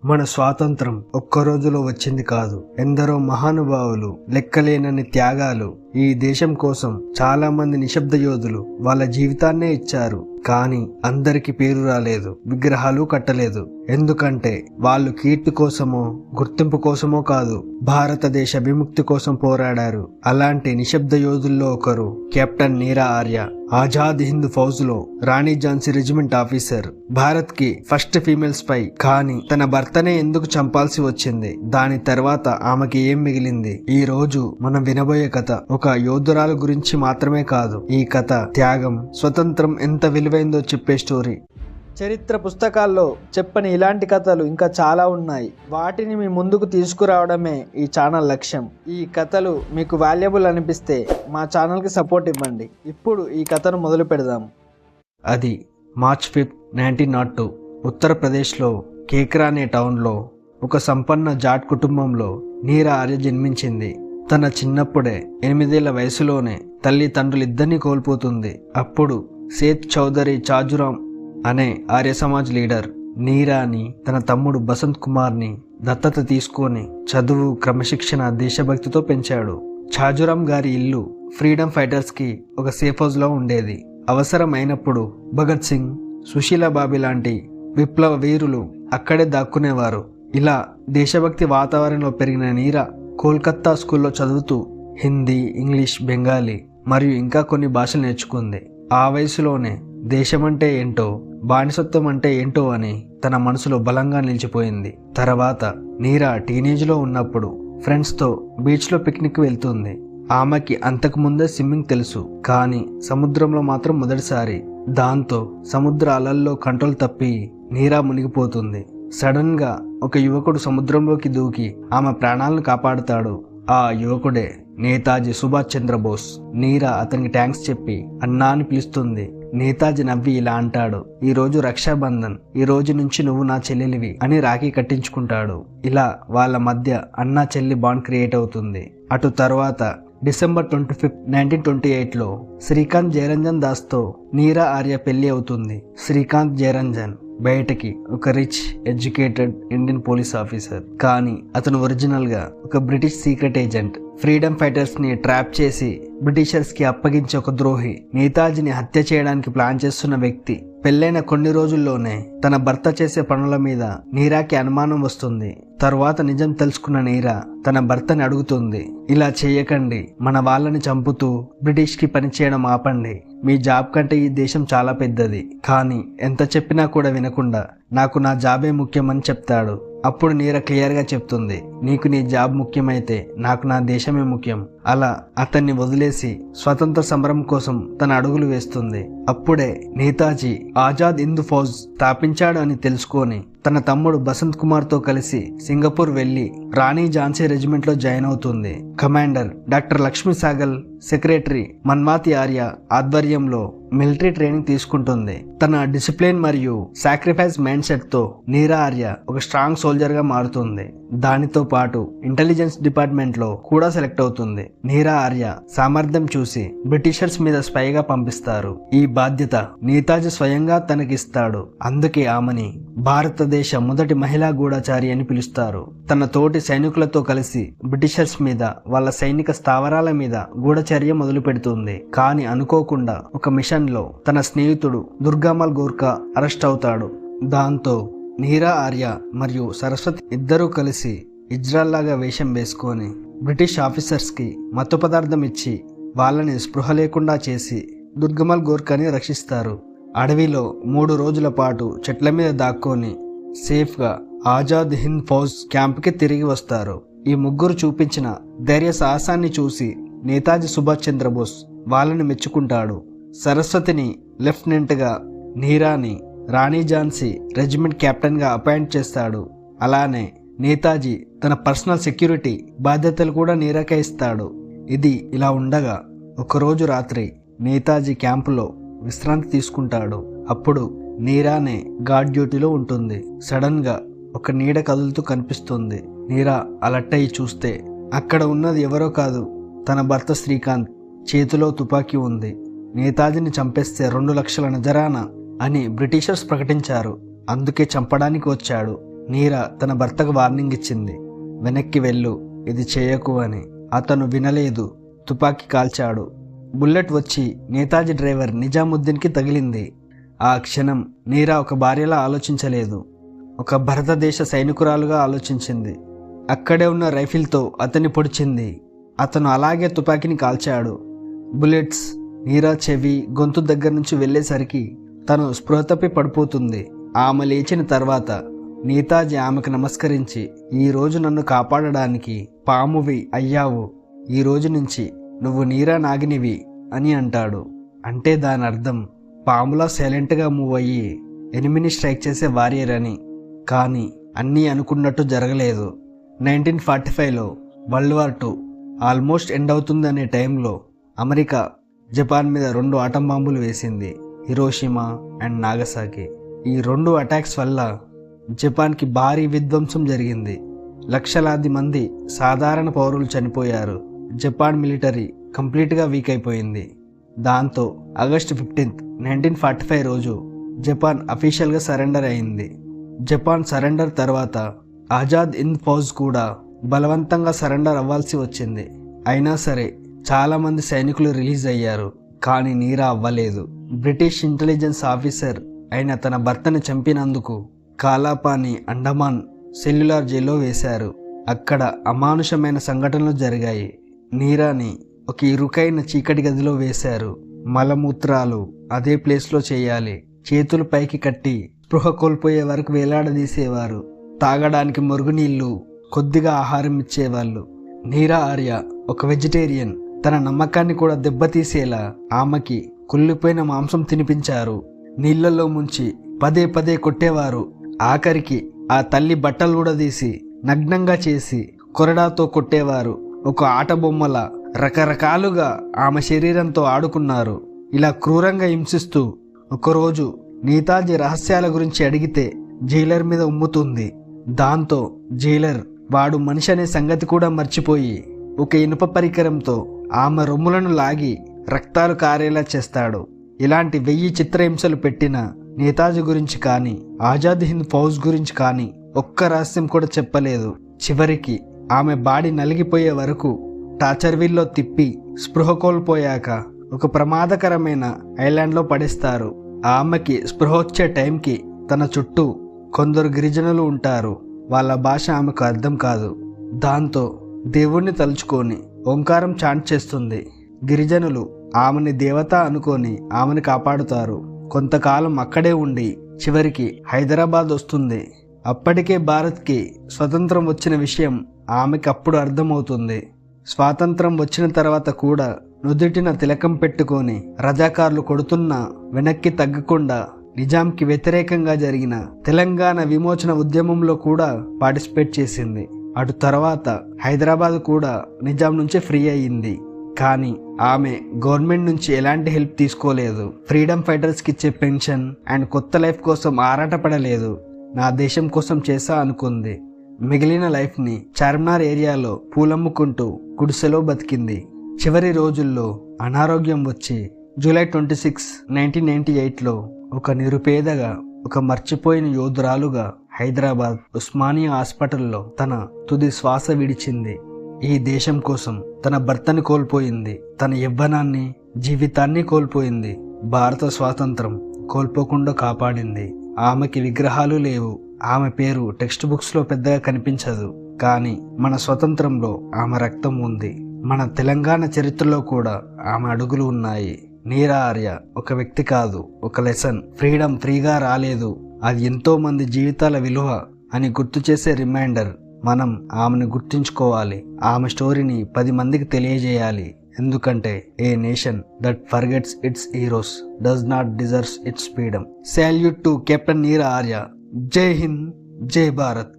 మన స్వాతంత్రం ఒక్క రోజులో వచ్చింది కాదు. ఎందరో మహానుభావులు, లెక్కలేనన్ని త్యాగాలు, ఈ దేశం కోసం చాలా మంది నిశ్శబ్ద యోధులు వాళ్ళ జీవితాన్నే ఇచ్చారు. కానీ అందరికి పేరు రాలేదు, విగ్రహాలు కట్టలేదు. ఎందుకంటే వాళ్ళు కీర్తి కోసమో గుర్తింపు కోసమో కాదు, భారతదేశ విముక్తి కోసం పోరాడారు. అలాంటి నిశ్శబ్ద యోధుల్లో ఒకరు కెప్టెన్ నీరా ఆర్య. ఆజాద్ హింద్ ఫౌజ్ లో రాణి ఝాన్సీ రెజిమెంట్ ఆఫీసర్. భారత్ కి ఫస్ట్ ఫీమేల్ స్పై. కానీ తన భర్తనే ఎందుకు చంపాల్సి వచ్చింది? దాని తర్వాత ఆమెకి ఏం మిగిలింది? ఈ రోజు మనం వినబోయే కథ ఒక యోధురాల గురించి మాత్రమే కాదు. ఈ కథ త్యాగం, స్వతంత్రం ఎంత విలువైందో చెప్పే స్టోరీ. చరిత్ర పుస్తకాల్లో చెప్పని ఇలాంటి కథలు ఇంకా చాలా ఉన్నాయి. వాటిని మీ ముందుకు తీసుకురావడమే ఈ ఛానల్ లక్ష్యం. ఈ కథలు మీకు వాల్యుబుల్ అనిపిస్తే మా ఛానల్కి సపోర్ట్ ఇవ్వండి. ఇప్పుడు ఈ కథను మొదలు పెడదాం. అది మార్చ్ 5, 1902 ఉత్తరప్రదేశ్లో కేక్రా అనే టౌన్లో ఒక సంపన్న జాట్ కుటుంబంలో నీరా ఆర్య జన్మించింది. తన చిన్నప్పుడే 8 ఏళ్ల వయసులోనే తల్లి తండ్రులిద్దరినీ కోల్పోతుంది. అప్పుడు సేత్ చౌదరి చాజురాం అనే ఆర్య సమాజ్ లీడర్ నీరాని తన తమ్ముడు బసంత్ కుమార్ని దత్తత తీసుకొని చదువు, క్రమశిక్షణ, దేశభక్తితో పెంచాడు. చాజురాం గారి ఇల్లు ఫ్రీడమ్ ఫైటర్స్ కి ఒక సేఫ్ హౌస్ లో ఉండేది. అవసరం అయినప్పుడు భగత్ సింగ్, సుశీలాబాబి లాంటి విప్లవ వీరులు అక్కడే దాక్కునేవారు. ఇలా దేశభక్తి వాతావరణంలో పెరిగిన నీరా కోల్కత్తా స్కూల్లో చదువుతూ హిందీ, ఇంగ్లీష్, బెంగాలీ మరియు ఇంకా కొన్ని భాషలు నేర్చుకుంది. ఆ వయసులోనే దేశమంటే ఏంటో, బానిసత్వం అంటే ఏంటో అని తన మనసులో బలంగా నిలిచిపోయింది. తర్వాత నీరా టీనేజ్లో ఉన్నప్పుడు ఫ్రెండ్స్తో బీచ్లో పిక్నిక్ వెళ్తుంది. ఆమెకి అంతకు ముందే స్విమ్మింగ్ తెలుసు, కానీ సముద్రంలో మాత్రం మొదటిసారి. దాంతో సముద్ర అలల్లో కంట్రోల్ తప్పి నీరా మునిగిపోతుంది. సడన్ గా ఒక యువకుడు సముద్రంలోకి దూకి ఆమె ప్రాణాలను కాపాడుతాడు. ఆ యువకుడే నేతాజీ సుభాష్ చంద్రబోస్. నీరా అతనికి థ్యాంక్స్ చెప్పి అన్నా అని పిలుస్తుంది. నేతాజీ నవ్వి ఇలా అంటాడు, ఈ రోజు రక్షాబంధన్, ఈ రోజు నుంచి నువ్వు నా చెల్లెలివి అని రాఖీ కట్టించుకుంటాడు. ఇలా వాళ్ళ మధ్య అన్నా చెల్లి బాండ్ క్రియేట్ అవుతుంది. అటు తర్వాత డిసెంబర్ 25, 1928లో శ్రీకాంత్ జయరంజన్ దాస్తో నీరా ఆర్య పెళ్లి అవుతుంది. శ్రీకాంత్ జయరంజన్ బయటకి ఒక rich, educated Indian police officer. కానీ అతను ఒరిజినల్ గా ఒక British secret agent. Freedom fighters ని ట్రాప్ చేసి బ్రిటిషర్స్ కి అప్పగించే ఒక ద్రోహి. నేతాజీని హత్య చేయడానికి ప్లాన్ చేస్తున్న వ్యక్తి. పెళ్ళైన కొన్ని రోజుల్లోనే తన భర్త చేసే పనుల మీద నీరాకి అనుమానం వస్తుంది. తరువాత నిజం తెలుసుకున్న నీరా తన భర్తని అడుగుతుంది, ఇలా చేయకండి, మన వాళ్ళని చంపుతూ బ్రిటిష్ కి పని చేయడం ఆపండి. మీ జాబ్ కంటే ఈ దేశం చాలా పెద్దది. కానీ ఎంత చెప్పినా కూడా వినకుండా నాకు నా జాబే ముఖ్యమని చెప్తాడు. అప్పుడు నీరా క్లియర్గా చెప్తుంది, నీకు నీ జాబ్ ముఖ్యమైతే నాకు నా దేశమే ముఖ్యం. అలా అతన్ని వదిలేసి స్వతంత్ర సమరం కోసం తన అడుగులు వేస్తుంది. అప్పుడే నేతాజీ ఆజాద్ హింద్ ఫౌజ్ స్థాపించాడు అని తెలుసుకొని తన తమ్ముడు బసంత్ కుమార్తో కలిసి సింగపూర్ వెళ్లి రాణి ఝాన్సీ రెజిమెంట్లో జాయిన్ అవుతుంది. Commander doctor Lakshmi Sahgal, secretary Manmati Arya ఆధ్వర్యంలో మిలిటరీ ట్రైనింగ్ తీసుకుంటుంది. తన డిసిప్లిన్ మరియు సాక్రిఫైస్ మైండ్ సెట్ తో నీరా ఆర్య ఒక స్ట్రాంగ్ సోల్జర్ గా మారుతుంది. దానితో పాటు ఇంటెలిజెన్స్ డిపార్ట్మెంట్ లో కూడా సెలెక్ట్ అవుతుంది. నీరా ఆర్య సామర్థ్యం చూసి బ్రిటిషర్స్ మీద స్పైగా పంపిస్తారు. ఈ బాధ్యత నేతాజీ స్వయంగా తనకిస్తాడు. అందుకే ఆమెని భారతదేశ మొదటి మహిళా గూఢచారి అని పిలుస్తారు. తన తోటి సైనికులతో కలిసి బ్రిటిషర్స్ మీద, వాళ్ళ సైనిక స్థావరాల మీద గూఢచర్య మొదలు పెడుతుంది. కానీ అనుకోకుండా ఒక మిషన్ లో తన స్నేహితుడు దుర్గామల్ గోర్ఖా అరెస్ట్ అవుతాడు. దాంతో నీరా ఆర్య మరియు సరస్వతి ఇద్దరూ కలిసి ఇజ్రాల్లాగా వేషం వేసుకొని బ్రిటిష్ ఆఫీసర్స్ కి మత్తు పదార్థం ఇచ్చి వాళ్ళని స్పృహ లేకుండా చేసి దుర్గమల్ గోర్ఖాని రక్షిస్తారు. అడవిలో 3 రోజుల పాటు చెట్ల మీద దాక్కొని సేఫ్ గా ఆజాద్ హింద్ ఫౌజ్ క్యాంప్ కి తిరిగి వస్తారు. ఈ ముగ్గురు చూపించిన ధైర్య సాహసాన్ని చూసి నేతాజీ సుభాష్ చంద్రబోస్ వాళ్ళని మెచ్చుకుంటాడు. సరస్వతిని లెఫ్టినెంట్ గా, నీరాని రాణి ఝాన్సీ రెజిమెంట్ కెప్టెన్ గా అపాయింట్ చేస్తాడు. అలానే నేతాజీ తన పర్సనల్ సెక్యూరిటీ బాధ్యతలు కూడా నీరాకే ఇస్తాడు. ఇది ఇలా ఉండగా ఒకరోజు రాత్రి నేతాజీ క్యాంపులో విశ్రాంతి తీసుకుంటాడు. అప్పుడు నీరానే గార్డ్ డ్యూటీలో ఉంటుంది. సడన్ గా ఒక నీడ కదులుతూ కనిపిస్తుంది. నీరా అలర్ట్ అయి చూస్తే అక్కడ ఉన్నది ఎవరో కాదు, తన భర్త శ్రీకాంత్. చేతిలో తుపాకీ ఉంది. నేతాజీని చంపేస్తే 2 లక్షల నజరానా అని బ్రిటిషర్స్ ప్రకటించారు. అందుకే చంపడానికి వచ్చాడు. నీరా తన భర్తకు వార్నింగ్ ఇచ్చింది, వెనక్కి వెళ్ళు, ఇది చేయకు అని. అతను వినలేదు, తుపాకీ కాల్చాడు. బుల్లెట్ వచ్చి నేతాజీ డ్రైవర్ నిజాముద్దీన్కి తగిలింది. ఆ క్షణం నీరా ఒక భార్యలా ఆలోచించలేదు, ఒక భారతదేశ సైనికురాలుగా ఆలోచించింది. అక్కడే ఉన్న రైఫిల్తో అతన్ని పొడిచింది. అతను అలాగే తుపాకీని కాల్చాడు. బుల్లెట్స్ నీరా చెవి, గొంతు దగ్గర నుంచి వెళ్ళేసరికి తను స్పృహ తప్పి పడిపోతుంది. ఆమె లేచిన తర్వాత నేతాజీ ఆమెకు నమస్కరించి, ఈరోజు నన్ను కాపాడడానికి పామువి అయ్యావు, ఈ రోజు నుంచి నువ్వు నీరా నాగినివి అని అంటాడు. అంటే దాని అర్థం పాములా సైలెంట్గా మూవ్ అయ్యి ఎనిమిని స్ట్రైక్ చేసే వారియర్ అని. కానీ అన్నీ అనుకున్నట్టు జరగలేదు. 1945లో world war II almost end అవుతుందనే టైంలో అమెరికా జపాన్ మీద 2 ఆటం బాంబులు వేసింది, హిరోషిమా అండ్ నాగసాకి. ఈ 2 అటాక్స్ వల్ల జపాన్కి భారీ విధ్వంసం జరిగింది. లక్షలాది మంది సాధారణ పౌరులు చనిపోయారు. జపాన్ మిలిటరీ కంప్లీట్గా వీక్ అయిపోయింది. దాంతో ఆగస్టు 15, 1945 రోజు జపాన్ అఫీషియల్గా సరెండర్ అయింది. జపాన్ సరెండర్ తర్వాత ఆజాద్ హింద్ ఫౌజ్ కూడా బలవంతంగా సరెండర్ అవ్వాల్సి వచ్చింది. అయినా సరే చాలామంది సైనికులు రిలీజ్ అయ్యారు, కానీ నీరా అవ్వలేదు. బ్రిటిష్ ఇంటెలిజెన్స్ ఆఫీసర్ అయిన తన భర్తను చంపినందుకు కాలాపాని అండమాన్ సెల్యులార్ జైల్లో వేశారు. అక్కడ అమానుషమైన సంఘటనలు జరిగాయి. నీరాని ఒక ఇరుకైన చీకటి గదిలో వేశారు. మలమూత్రాలు అదే ప్లేస్లో చేయాలి. చేతులు పైకి కట్టి స్పృహ కోల్పోయే వరకు వేలాడదీసేవారు. తాగడానికి మురుగునీళ్లు, కొద్దిగా ఆహారం ఇచ్చేవాళ్ళు. నీరా ఆర్య ఒక వెజిటేరియన్. తన నమ్మకాన్ని కూడా దెబ్బతీసేలా ఆమెకి కుళ్ళిపోయిన మాంసం తినిపించారు. నీళ్లలో ముంచి పదే పదే కొట్టేవారు. ఆఖరికి ఆ తల్లి బట్టలు కూడా తీసి నగ్నంగా చేసి కొరడాతో కొట్టేవారు. ఒక ఆట బొమ్మల రకరకాలుగా ఆమె శరీరంతో ఆడుకున్నారు. ఇలా క్రూరంగా హింసిస్తూ ఒకరోజు నేతాజీ రహస్యాల గురించి అడిగితే జైలర్ మీద ఉమ్ముతుంది. దాంతో జైలర్ వాడు మనిషి అనే సంగతి కూడా మర్చిపోయి ఒక ఇనుప పరికరంతో ఆమె రొమ్ములను లాగి రక్తాలు కారేలా చేస్తాడు. ఇలాంటి 1000 చిత్రహింసలు పెట్టిన నేతాజీ గురించి కానీ ఆజాద్ హింద్ ఫౌజ్ గురించి కానీ ఒక్క రహస్యం కూడా చెప్పలేదు. చివరికి ఆమె బాడీ నలిగిపోయే వరకు టార్చర్ వీల్లో తిప్పి స్పృహ కోల్పోయాక ఒక ప్రమాదకరమైన ఐలాండ్లో పడేస్తారు. ఆమెకి స్పృహ వచ్చే టైంకి తన చుట్టూ కొందరు గిరిజనులు ఉంటారు. వాళ్ళ భాష ఆమెకు అర్థం కాదు. దాంతో దేవుణ్ణి తలుచుకొని ఓంకారం చాంట్ చేస్తుంది. గిరిజనులు ఆమెని దేవత అనుకొని ఆమెను కాపాడుతారు. కొంతకాలం అక్కడే ఉండి చివరికి హైదరాబాద్ వస్తుంది. అప్పటికే భారత్కి స్వతంత్రం వచ్చిన విషయం ఆమెకి అప్పుడు అర్థమవుతుంది. స్వాతంత్రం వచ్చిన తర్వాత కూడా నుదుటిన తిలకం పెట్టుకొని రజాకార్లు కొడుతున్నా వెనక్కి తగ్గకుండా నిజాంకి వ్యతిరేకంగా జరిగిన తెలంగాణ విమోచన ఉద్యమంలో కూడా పార్టిసిపేట్ చేసింది. అటు తర్వాత హైదరాబాద్ కూడా నిజాం నుంచి ఫ్రీ అయ్యింది. కానీ ఆమె గవర్నమెంట్ నుంచి ఎలాంటి హెల్ప్ తీసుకోలేదు. ఫ్రీడమ్ ఫైటర్స్కి ఇచ్చే పెన్షన్ అండ్ కొత్త లైఫ్ కోసం ఆరాటపడలేదు. నా దేశం కోసం చేసా అనుకుంది. మిగిలిన లైఫ్ని చార్మినార్ ఏరియాలో పూలమ్ముకుంటూ గుడిసెలో బతికింది. చివరి రోజుల్లో అనారోగ్యం వచ్చి జూలై 26, 1998లో ఒక నిరుపేదగా, ఒక మర్చిపోయిన యోధురాలుగా హైదరాబాద్ ఉస్మానియా హాస్పిటల్లో తన తుది శ్వాస విడిచింది. ఈ దేశం కోసం తన భర్తని కోల్పోయింది. తన యవ్వనాన్ని, జీవితాన్ని కోల్పోయింది. భారత స్వాతంత్రం కోల్పోకుండా కాపాడింది. ఆమెకి విగ్రహాలు లేవు. ఆమె పేరు టెక్స్ట్ బుక్స్లో పెద్దగా కనిపించదు. కానీ మన స్వతంత్రంలో ఆమె రక్తం ఉంది. మన తెలంగాణ చరిత్రలో కూడా ఆమె అడుగులు ఉన్నాయి. నీరా ఆర్య ఒక వ్యక్తి కాదు, ఒక లెసన్. ఫ్రీడమ్ ఫ్రీగా రాలేదు, అది ఎంతో మంది జీవితాల విలువ అని గుర్తు చేసే రిమైండర్. మనం ఆమెను గుర్తుంచుకోవాలి. ఆమె స్టోరీని 10 మందికి తెలియజేయాలి. ఎందుకంటే ఏ nation that forgets it's heroes does not deserves it's freedom. Salute to captain నీరా ఆర్య. జై హింద్, జై భారత్.